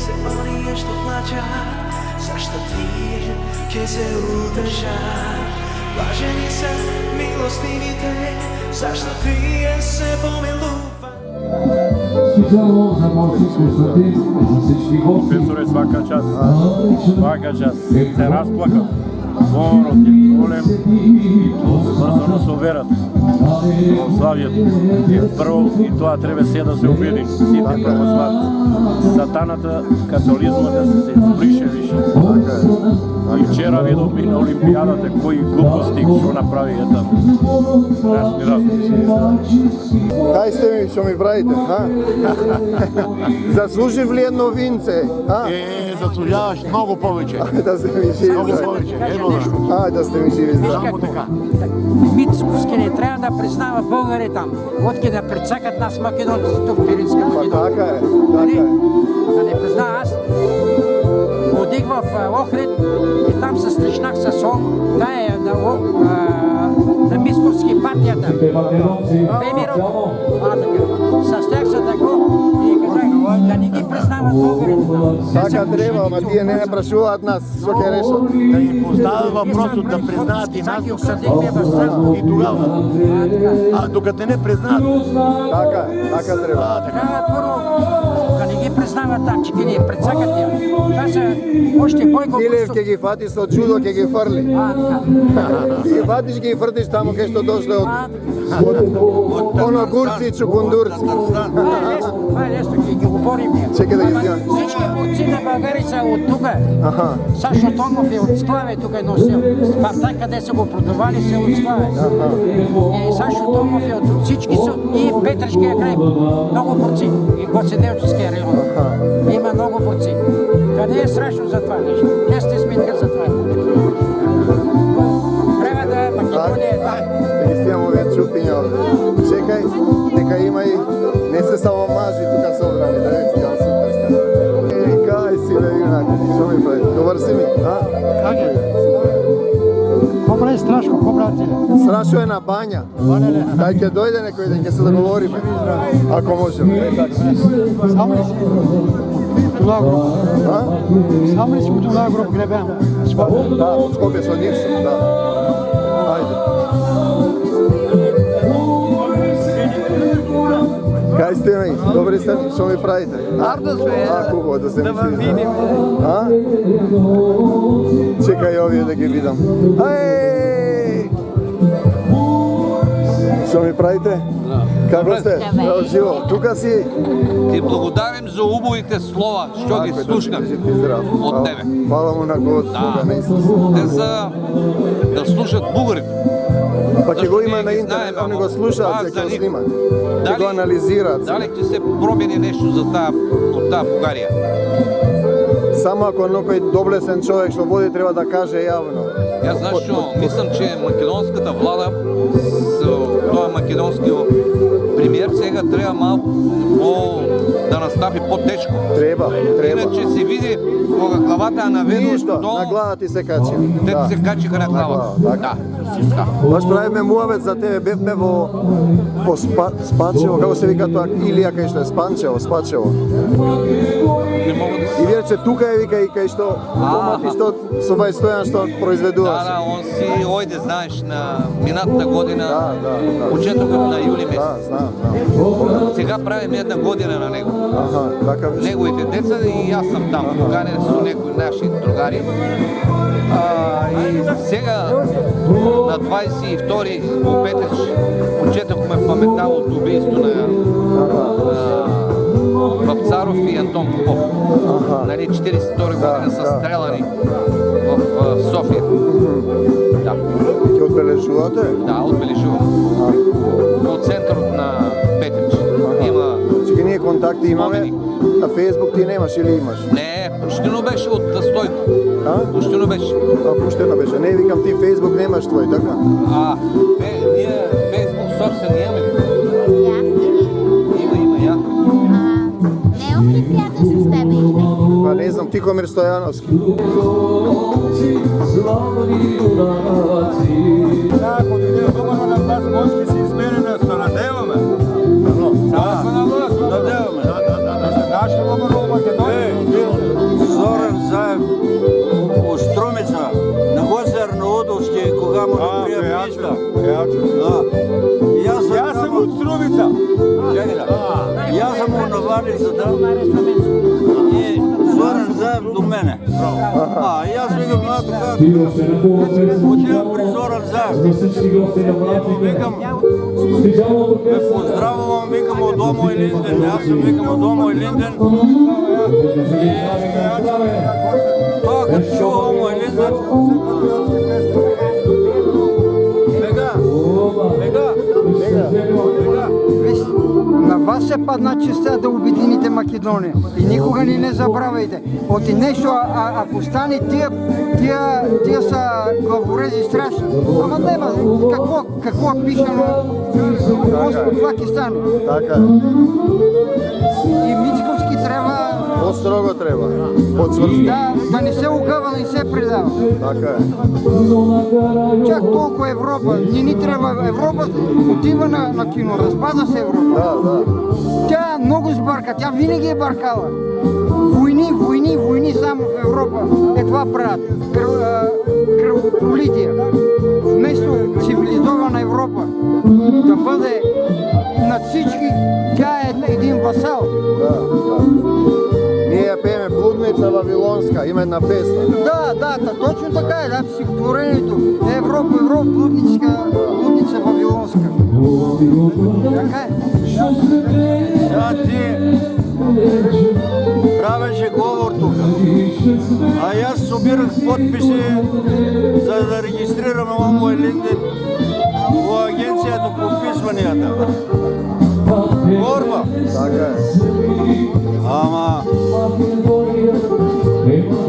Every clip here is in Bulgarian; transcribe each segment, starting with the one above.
се оние што плачат, зашто тие ќе се удржат. Блажени се милостивите, зашто тие се помилуваат. Специално за малците студенти и за всички гости. Професоре, свака час се разплака. Говорот е голем, сврзано со верата. Православието е прво и тоа треба се да се убедим, сите православци. Сатаната, католизмата се избрише више. И вчера видовме на Олимпиадата кои глупости што направи таму. Страшни разлики. Кај сте ми, што ми правите, Заслужив ли едно винце, Заслужаваш много повече. Да сте ми живи здрави. Да сте ми живи здрави. Мицковски не трябва да признава българи там. Отки да прецакат нас македонците в Пиринска Македония. Така е, Да не признава аз. Ходих в Охрид и там се срещнах с Та е на Мицковски партията. Фемирото. С тях са тако и казах да не ги признават българите там. Така треба, ама тие не прашуваат нас, што ќе решат. Да им поставя въпросът да признаят и нас и тогава. А докато не признаят. Така треба. Да не ги признават там, че ги прецакат тя. Това са още Бойко Илев ќе ги фати со чудо, ќе ги фрли. Ги фатиш, ги фрдиш таму кај што дошле од оногурци и чукундурци. Това е лесно, ќе ги оборим ние. Чекай да ги взимам. Всички борци на Българи са от тук. Сашо Томов е от Склаве, тук е носил. Спартак, къде са го продавали, се от Склаве. И Сашо Томов е от всички са. И Петърския край, много борци. И Гоцеделческия район. Има много борци. Къде е страшно за това нещо? Не сте сметка за това. Трябва да Македония е там. Да ги стигам овие чупиња овде. Чекај, дека има и не се само мажи тука собрани, да ви стигам супер стане. Кај си бе, юнак, што ми прави? Добар си ми, Как е? Ко прави Страшко, ко прави? Страшо е на бања. Дај ќе дојде некој ден, ќе се договориме. Ако можеме. Само ли си? Тула група. Само ли си у тула група гребен? Да, од Скопје со нив сум, да. Ајде. Кај сте ми? Добри сте ми? Што ми правите? Ардо сме. Хубаво да се ми Да видим. Чекај овие да ги видам. Ај! Што ми правите? Како сте? Ево живо. Тука си. Ти благодарим за убавите слова, што ги слушнах од тебе. Фала му на Господа на Исус. Те са да слушат бугарите. Па ќе го има на интернет, они го слушаат, ќе го снимат. Ќе го анализираат. Дали ќе се промени нешто за од таа Бугарија? Само ако некој доблесен човек што води треба да каже јавно. Јас знаеш што, мислам, че македонската влада со тоа македонски премиер сега треба малку да настапи по-тежко. Треба. Иначе се види кога главата е наведно Ништо, долу, на глава ти се качи. те се качиха на главата. Да. Баш правиме муавет за тебе, бевме во Спачево, како се вика тоа, Илија кај што е Спачево. Не мога да И вие тука е вика и кај што домати што со Вај Стојан што произведуваш. Да, он си ојде, знаеш, на минатата година, Да. почетокот на јули месец. Да, знам. Сега правиме една година на него. Така виж. Неговите деца и јас сам там, поканен со некои наши другари. И сега на 22 во Петрич почетокме паметта од убиство на Вапцаров и Антон Попов. Нали, 42 година са стрелани в София. Да. Ќе одбележувате? Да, одбележувам. Во центарот на Петрич. Има Чеки, ние контакти имаме. На Фейсбук ти немаш или имаш? Не, пуштено беше од Стојко. Пуштено беше. Пуштено беше. Не, викам ти Фейсбук немаш твој, така? Ние Фейсбук собствен имаме ли? Има, ја. Не е Олимпиада с тебе или не? Па не знам, Тихомир Стојановски. Ако дойде думано на власт, може би се измерена со надеваме. Само се на власт, надеваме. Нашето българо Македонија. станицата и Зоран Заев до мене. И аз викам, отивам при Зоран Заев. Викам, ме поздравувам, викам от Омо и Линден. Аз съм викам от Омо и Линден. И това като чува Омо и Линден, на вас се падна честа да обедините Македония и никога не забравяйте. От нещо, ако стане тия са главорези страшни. Ама няма, какво е пишено, това ще стане. Така. И Мицковски трябва... По-строго трябва. Да не се огъва, да не се предава. Така е. Чак толкова Европа. Не ни трябва Европа, отива на кино, разпада се Европа. Да. Тя много сбърка, тя винаги е бъркала. Войни само в Европа. Това правят. Кръвопролитие. Вместо цивилизована Европа да бъде над всички, тя е един васал. Да. Ние пееме Блудница Вавилонска, има една песна. Да, точно така е, да, стихотворението. Европа, Блудница Вавилонска. Така е. сега ти правеше говор тук. А аз събирах подписи, за да регистрираме Омо и Линден по агенцията по вписванията. Борба. Така е. Ама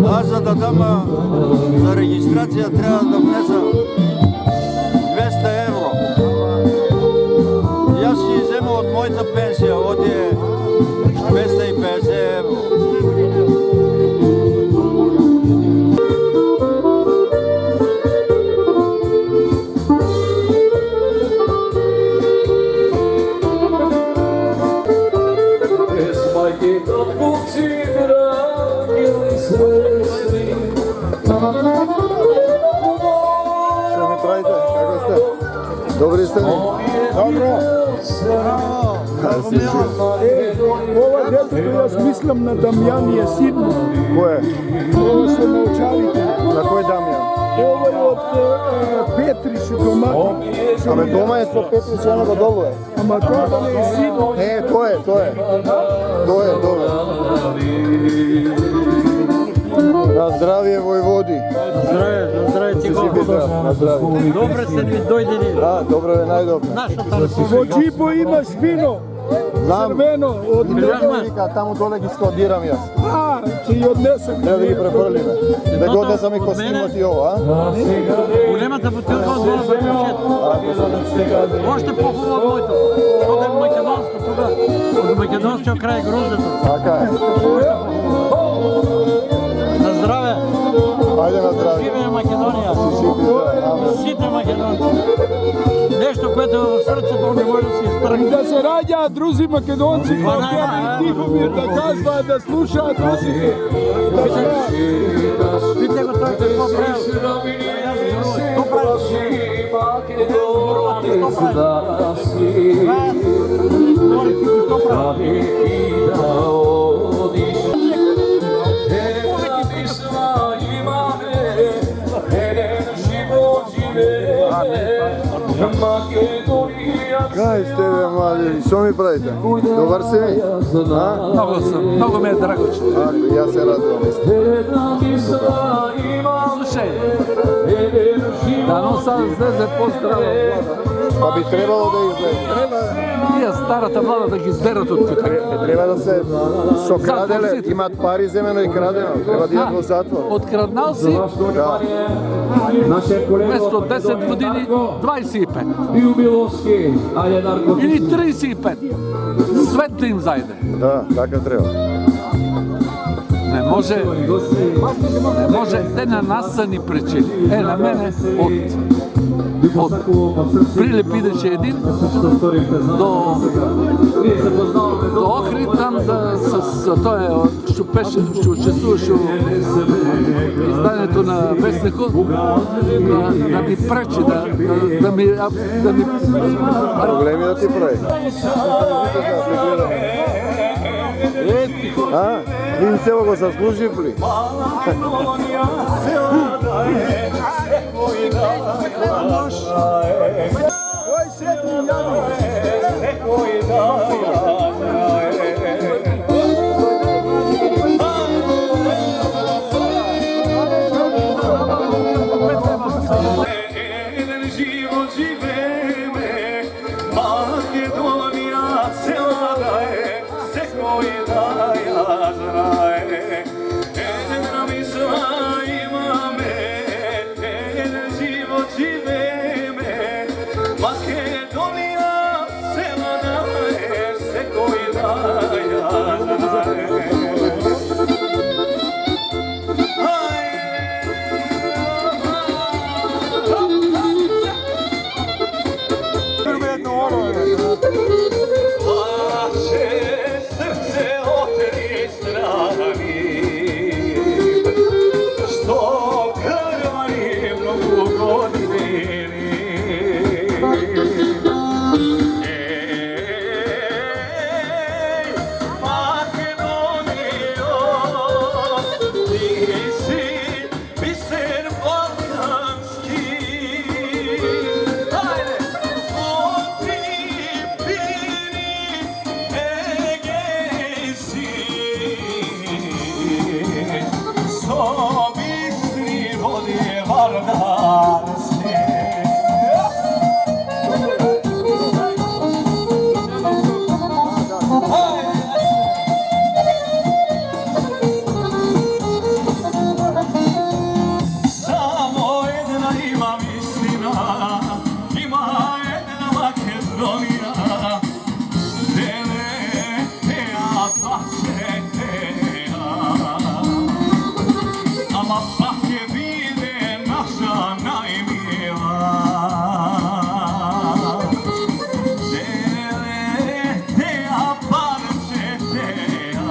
аз за да дам за регистрация трябва да внеса 200 евро. И аз ще взема от моята пенсия, от 250 евро. Що ми правите? Како сте? Добри сте ли? Добро. Ова детето јас мислам на Дамјан е син. Кој е? Ова се на очарите. На кој Дамјан? Ова е од Петриш домати. Аме дома е со Петриш, ја го долу е. Ама тоа да не е син. Тој е. Добро. На здравие, војводи. Здраве ти го. На здравие. Добре сте ни дојдени. Добро е, најдобро. Во Чипо имаш вино. Знам. Црвено од Вика, таму доле ги складирам јас. ќе ја однесам. Треба да ги префрлиме. Да го однесам и костимот и ова, Големата бутилка от вода за ключет. Още по-хубаво моето. От е македонско тука. От македонския край груздето. Така е. На здраве. Ајде на здраве. Живее Македония. Сите македонци. Нещо, което е в сърцето не може да се изтръгне. Да се раѓаат друзи македонци, Това како Петар Тихомир да казваат, да слушаат русите. Питай го той какво правил. Що Кај сте бе, млади, што ми правите? Добар си ми? Много съм, много ми е драго, че. Јас се радувам. Слушай, дано sad излезе по-здрава влада. Па би требало да излезе. Тия старата влада да ги изберат от тук. Треба да се со краделе, имат пари земено и крадено. Треба да идат во затвор. Откраднал си, Да. вместо 10 години, 25. Или 35. Свет да им зайде. Да, така треба. Не може, те на нас са ни пречили. На мене от Прилепидеше един до Охрид, там той ще участвуваше в изданието на Вестникът, да ми пречи, да ми... Проблеми да ти прави. Sveti hod. Vidite, evo go zaslužili. Oj, Sveti Jani! Jedan život živeme, Makedonija cela da je, sve koji da ja znaje. Jedna misla imame, jedan život živeme, Makedonija cela da je, sve koji da ja znaje. Plače srce od tri strani, što krvari mnogo godini. Makedonijo, ti si biser balkanski. Samo jedna ima istina, ima jedna Makedonija, Deletea Pačetea, ama pake vide naša najmila. Deletea Pačetea,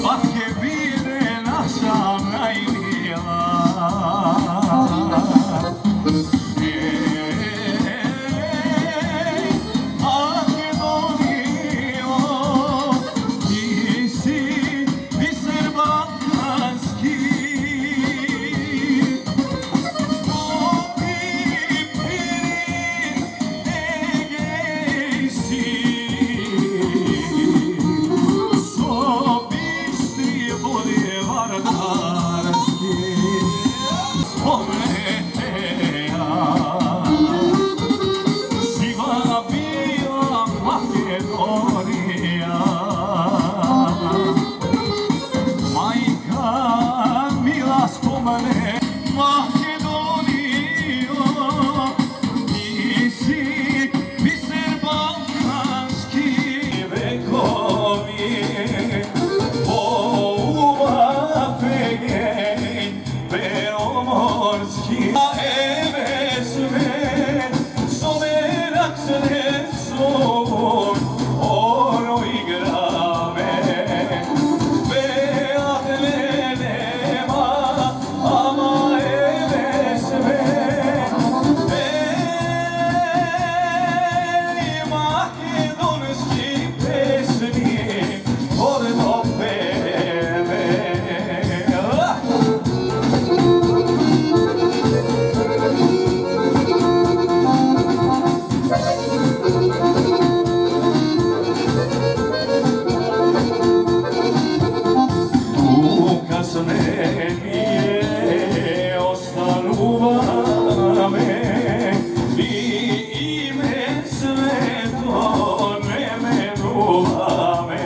pake vide naša najmila. Makedonijo, ti si biser balkanski. Opi Pirin, Egejsi, so bistri vode vardarski. Spometea, živa bila Makedonija, majka mila spomene Makedonijo, ti si biser balkanski. Vekovi pouva pegej beomorski, a eve sve somerak se son ono igrame. Beatle nema, ama eve sve. Makedonski pesmi odno peve. Tuka se nije ostanuva me, i ime sveto ne menuva me.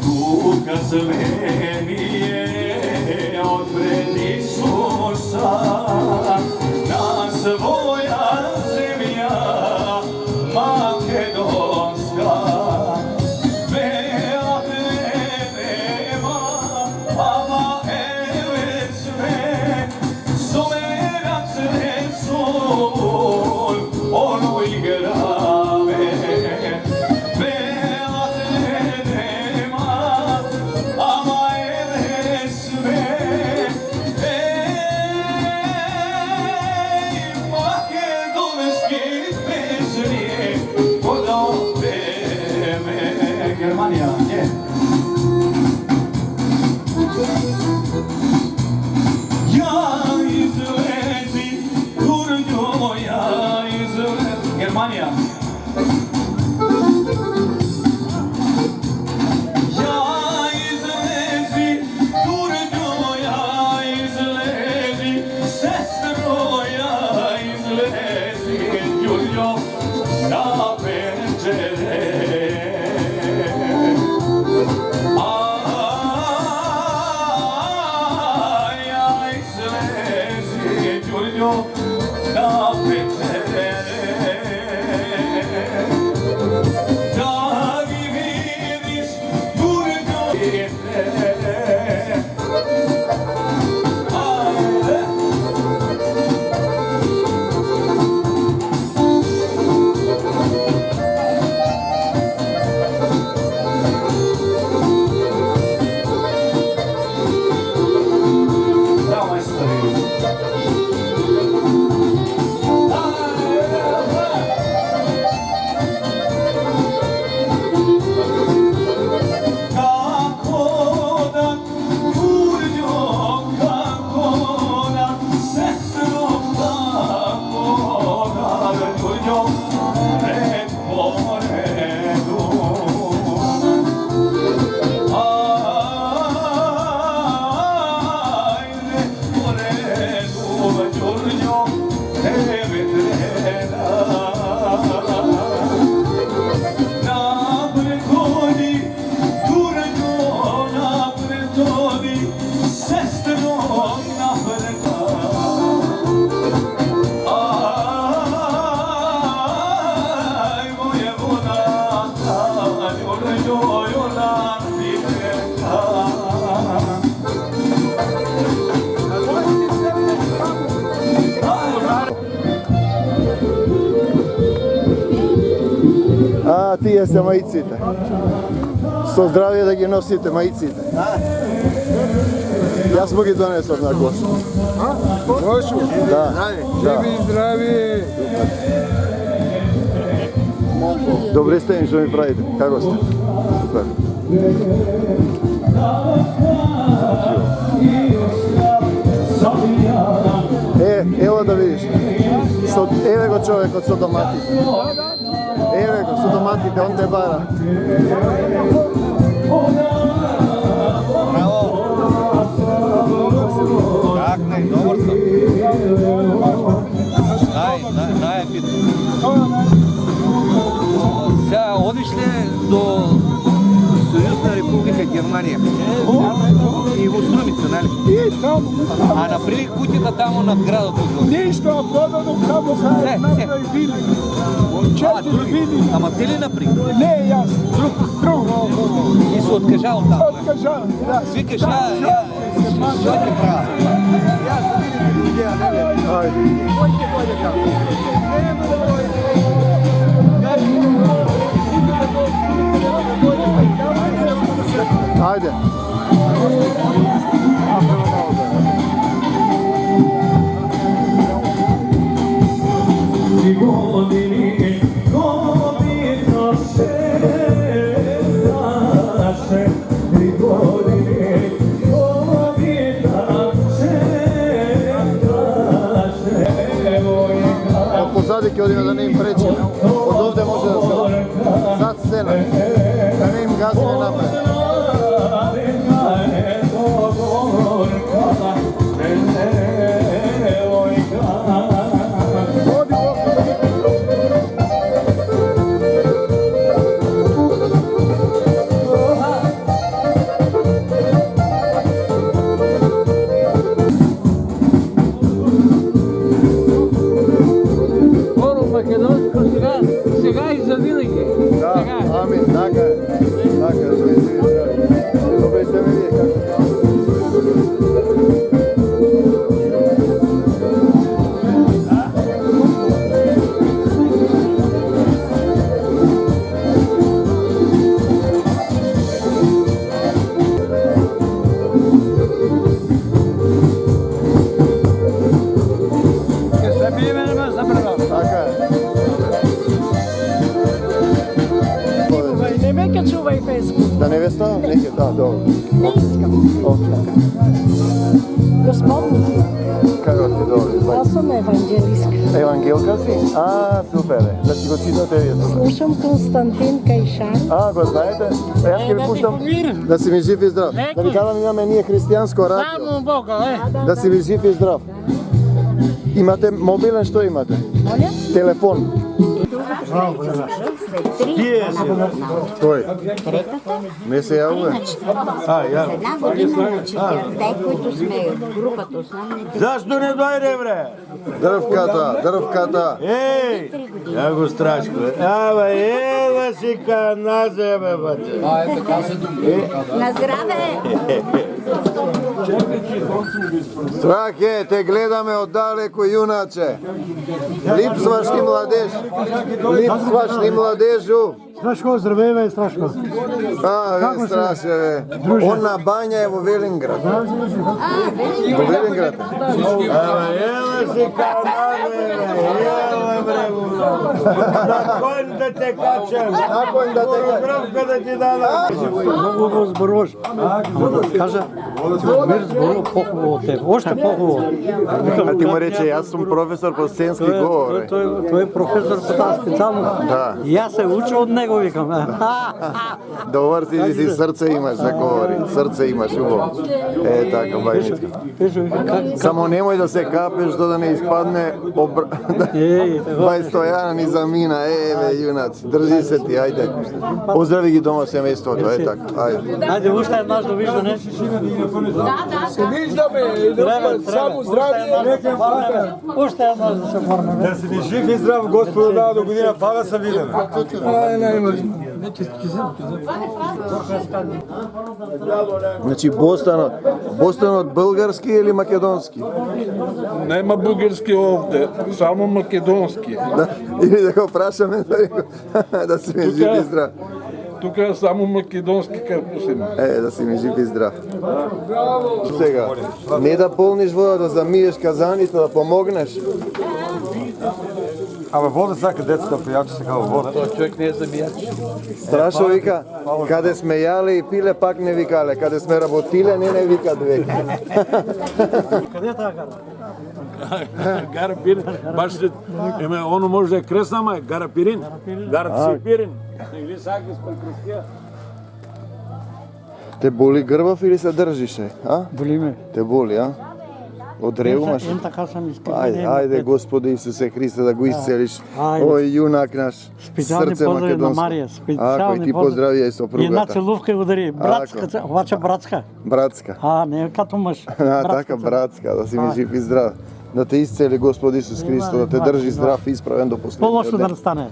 Tuka se nije od pred Isusa, na svoja zemlja makedonska. Beatle nema, ama eve sve, somerak se sol, ono igrave. Beatle nema, ama eve sve. Makedonski pesmi odno peve. Germanija, gdje? Ja izlezi, Đurđo, ja izlezi. Germanija. Ja izlezi, Đurđo, ja izlezi, sestro, ja izlezi, Đurđo, na večere. Da večere, da mi vidiš Đurđo dijete. Bravo, majstori. A, tije se majicite. Со здравие да ги носите мајците. Јас му ги донесов на гост. Гошо? Да. Живи и здрави! Добре сте им што ми правите. Како сте? Супер. Ево да видиш. Еве го човекот со доматите. Еве го со доматите, он те бара. Как не, добър съм. Най-битно. Сега одиш ли до Съюзна република Германия? И в Струмица, нали? И там. А направи кутията там над градът отгоре? Нищо, а продано само са направи вили. Четири вили. Ама ти ли направи? Не, аз. Друг. И се откажал там? Откажал, да. Викаш, що ти правя? Ajde. Позади ќе одиме да не им пречиме. Од овде може да се зад сцена. Да не им газиме напред. Македонско сега и за винаги. Да, амин, така е. Така е, живи здрави. Добре сте ме вие, како? Нека чувай Фейсбук. Да не веста? Нека, да, добро. Не искам. Господни ти. Како ти добро? Аз съм евангелистка. Евангелка си? А, супер е. Да си го читате вие тук. Слушам Константин Кайшан. А, го знаете? Аз ќе ви пуштам да си ми жив и здрав. Да ви кажам, имаме ние христијанско радио. Само Бога, Да си ви жив и здрав. Имате мобилен, што имате? Моля? Телефон. Кој? Не се јавува? За една година на четирите, които сме групата основните. Зашто не дојде, бре? Дрвката. Еј! Ја го страшко. Ава, ела си ка назе, бе, бате. На здраве! Страх е, те гледаме отдалеко, юначе. Липсваш ни младеж. Липсваш ни младежу. Страшко, здравей, бе, Страшко. Ве, страше, бе. Он на бања е во Велинград. Во Велинград. Ава, ела си ка назе, бе. Ела, бре, на конј да те качам. На конј да те качам. Гръвка да ти дадам. Много го зборуваш. Ама да ти кажа, Тихомир зборува по-хубаво от теб. Още по-хубаво. А ти му рече, аз съм професор по сценски говор. Той е професор по тази специалност. Да. И аз се уча от него, викам. Добър си сърце имаш да говори. Сърце имаш, убаво. Е, така, бајничка. Само немој да се капеш, да не изпадне бај Стојана ни замина. Бе, юнаци, држи се ти, ајде. Поздрави ги дома семејството, е така, ајде. Айде, уште еднаш довиждане. Се виждаме, само здравие. Още еднаш да се върнем. Да си ни жив и здрав, Господу, да до година пада се видиме. Значи Бостанот български или македонски? Нема бугарски овде, само македонски. Или да го прашаме да си ми жив и здрав. Тук е само македонски корпус има. Да си ми жив и здрав. Сега, не да полниш вода, да замиеш казаните, да помогнеш. Абе, вода сака децата пијачи се као вода. Тој човек не е замијач. Страшно вика, каде сме јале и пиле, пак не викале. Каде сме работиле, не викат веќе. Къде е тази гара? Гара Пирин, баш оно може да е креснама, е Гара Пирин. Гара Пирин. Или сакаш прекрестија. Те боли грбав или се држише, а? Боли ме. Те боли, а? Од реумаш? Така съм изпитал. Ајде, Господи Исусе Христе, да го исцелиш. Ој, юнак наш, Специални срце поздрави на македонско. Марија. Кој ти поздрави и сопругата. И една целувка удари. Братска, обаче братска. Братска. Не като мъж. Така, братска, да си ми жив и здрав. Да те исцели Господ Исус Христо, да те држи здрав и исправен до последниот По-лошо ден. да не стане.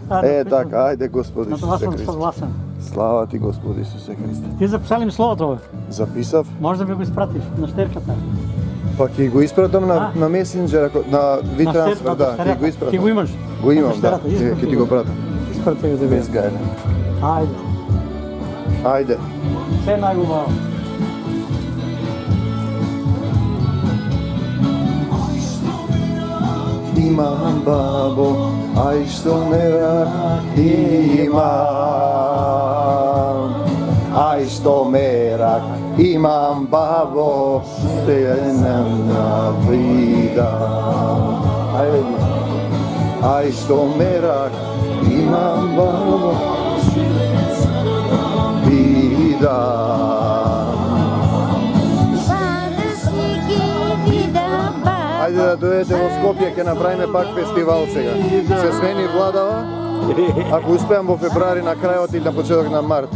Така, ајде Господи На това Исусе съм Христе. съгласен. Слава ти Господи Исусе Христе. Ти записали ми словото, бе. Записав, Може да ми го изпратиш на щерката. па ќе го испратам на месенџер, на WeTransfer, да, ќе го испратам. Ти го имаш? Го имам, На да, щерата, ќе ти го пратам. Изпрати го да Без гајле. Айде. Ајде. Все най-хубаво. Имам бабо, ај што ме рак имам. Ај што ме рак имам бабо, се на вида. Ај што ме рак имам бабо, вида. Ајде да дојдете во Скопје, ќе направиме пак фестивал сега. Се смени владава, ако успеам во февруари на крајот или на почеток на март.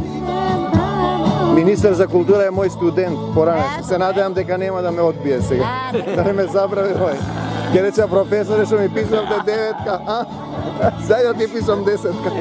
Министер за култура е мој студент, поранешно. Се надевам дека нема да ме одбие сега. Да не ме забрави рој. Ке рече професоре што ми писавте 9-ка, а? Сега ти писам 10-ка.